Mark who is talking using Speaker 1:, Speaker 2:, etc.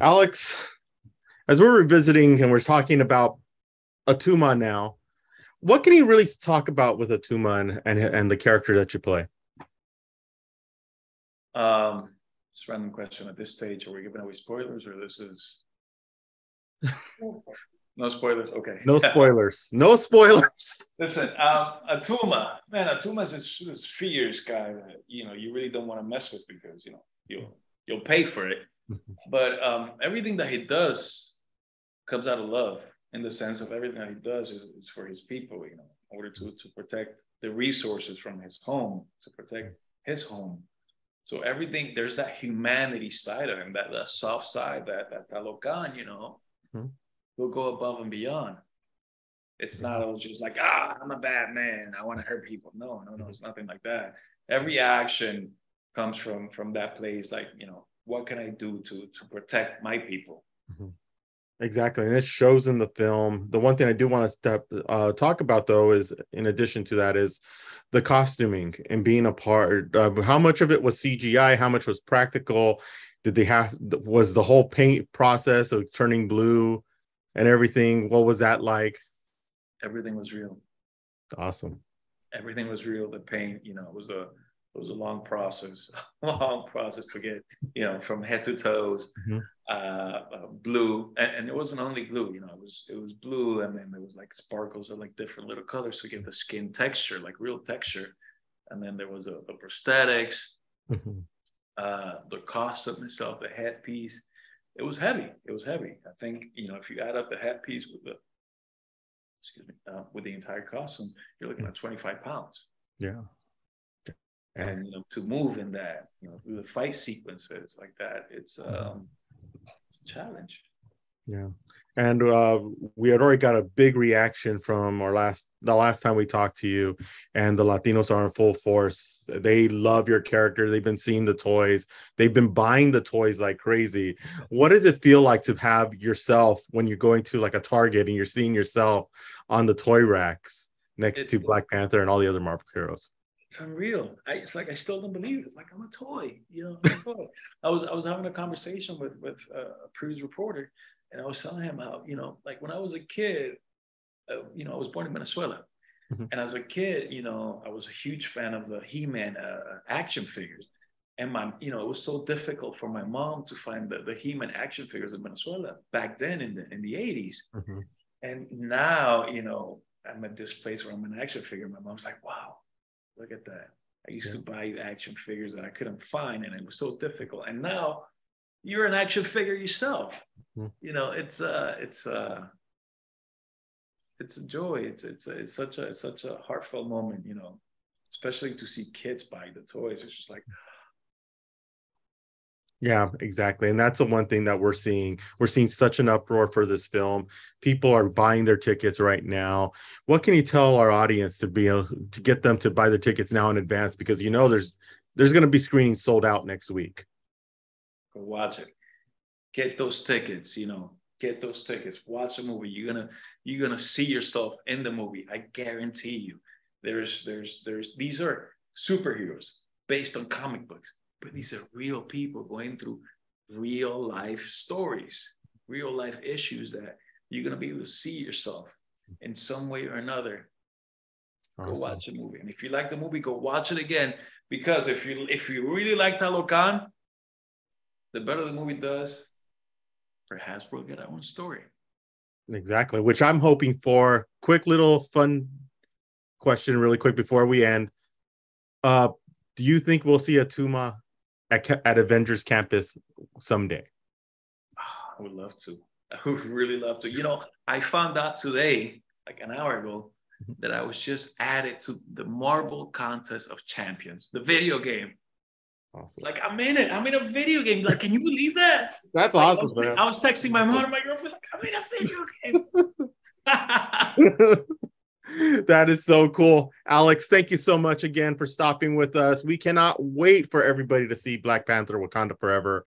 Speaker 1: Alex, as we're revisiting and we're talking about Attuma now, what can you really talk about with Attuma and the character that you play?
Speaker 2: Just random question at this stage. Are we giving away spoilers or this is no spoilers? Okay.
Speaker 1: No spoilers. No spoilers.
Speaker 2: Listen, Attuma, man, Attuma's this fierce guy that you really don't want to mess with because you'll pay for it. But everything that he does comes out of love, in the sense of everything that he does is for his people, in order to protect the resources from his home, to protect his home. So everything, there's that humanity side of him, that soft side, that Talocan, will go above and beyond. It's not just like, I'm a bad man, I want to hurt people. No, it's nothing like that. Every action comes from that place, like, what can I do to protect my people?
Speaker 1: Exactly, and it shows in the film. The one thing I do want to talk about, though, is in addition to that, is the costuming and being a part. How much of it was CGI? How much was practical? Was the whole paint process of turning blue and everything? What was that like?
Speaker 2: Everything was real.
Speaker 1: Awesome. Everything
Speaker 2: was real. The paint, it was a long process to get, from head to toes. Blue, and it wasn't only blue, it was blue, and then there was like sparkles of like different little colors to give the skin texture, like real texture. And then there was the prosthetics, the costume itself, the headpiece. It was heavy. I think, if you add up the headpiece with the entire costume, you're looking at 25 pounds.
Speaker 1: Yeah.
Speaker 2: And to move in that, through the fight sequences like that, it's a challenge.
Speaker 1: Yeah. And we had already got a big reaction from the last time we talked to you, and the Latinos are in full force. They love your character. They've been seeing the toys. They've been buying the toys like crazy. What does it feel like to have yourself when you're going to like a Target and you're seeing yourself on the toy racks next to Black Panther and all the other Marvel heroes?
Speaker 2: It's unreal. It's like I still don't believe it. It's like I'm a toy. I'm a toy. I was having a conversation with a previous reporter, and I was telling him how like when I was a kid, I was born in Venezuela, and as a kid, I was a huge fan of the He-Man action figures, and it was so difficult for my mom to find the He-Man action figures in Venezuela back then in the 80s, and now I'm at this place where I'm an action figure. My mom's like, wow. Look at that. I used to buy action figures that I couldn't find, and it was so difficult. And now you're an action figure yourself. It's a joy. It's such a heartfelt moment, especially to see kids buy the toys. It's just like,
Speaker 1: yeah, exactly. And that's the one thing that we're seeing. We're seeing such an uproar for this film. People are buying their tickets right now. What can you tell our audience to be able to get them to buy their tickets now in advance? Because there's going to be screenings sold out next week.
Speaker 2: Go watch it. Get those tickets, get those tickets. Watch the movie. You're gonna see yourself in the movie. I guarantee you. These are superheroes based on comic books. But these are real people going through real life stories, real life issues that you're going to be able to see yourself in some way or another. Awesome. Go watch a movie. And if you like the movie, go watch it again. Because if you really like Talocan, the better the movie does, perhaps we'll get our own story.
Speaker 1: Exactly, which I'm hoping for. Quick little fun question really quick before we end. Do you think we'll see Attuma at Avengers Campus someday?
Speaker 2: I would love to. I would really love to. I found out today, like an hour ago, that I was just added to the Marvel Contest of Champions, the video game.
Speaker 1: Awesome.
Speaker 2: Like, I'm in it. I'm in a video game. Like, can you believe that?
Speaker 1: That's awesome.
Speaker 2: I was texting my mom and my girlfriend, like, I'm in a video game.
Speaker 1: That is so cool. Alex, thank you so much again for stopping with us. We cannot wait for everybody to see Black Panther Wakanda Forever.